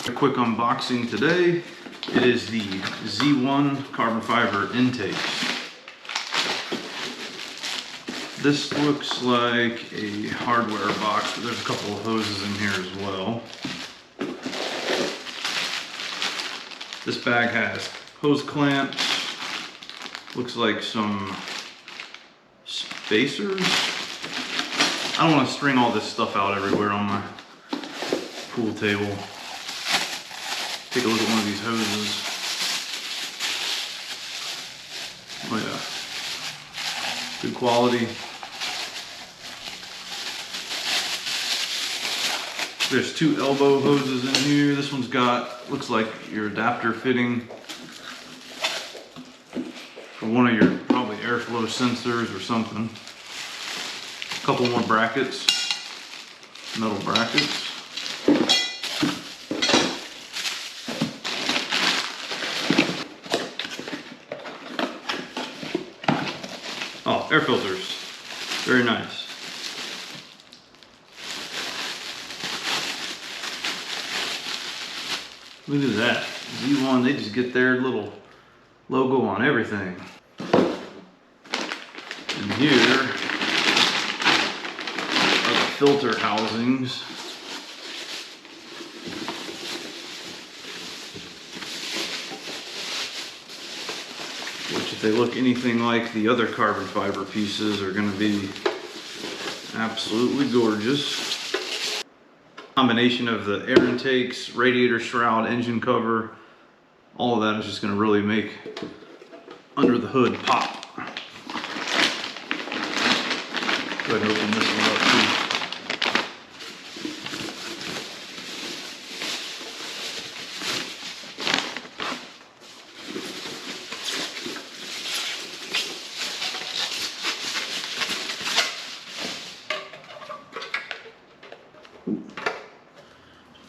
A quick unboxing today. It is the Z1 carbon fiber intake. This looks like a hardware box, but there's a couple of hoses in here as well. This bag has hose clamps, looks like some spacers. I don't want to string all this stuff out everywhere on my pool table. Take a look at one of these hoses. Oh yeah, good quality. There's two elbow hoses in here. This one's got, looks like your adapter fitting for one of your probably airflow sensors or something. A couple more brackets, metal brackets. Oh, air filters, very nice. Look at that, Z1, they just get their little logo on everything. And here are the filter housings. Which, if they look anything like the other carbon fiber pieces, are going to be absolutely gorgeous. Combination of the air intakes, radiator shroud, engine cover, all of that is just going to really make under the hood pop. Go ahead and open this one up too.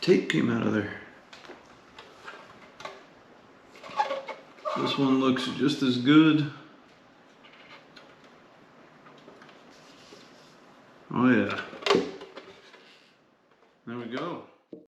Tape came out of there. This one looks just as good. Oh yeah.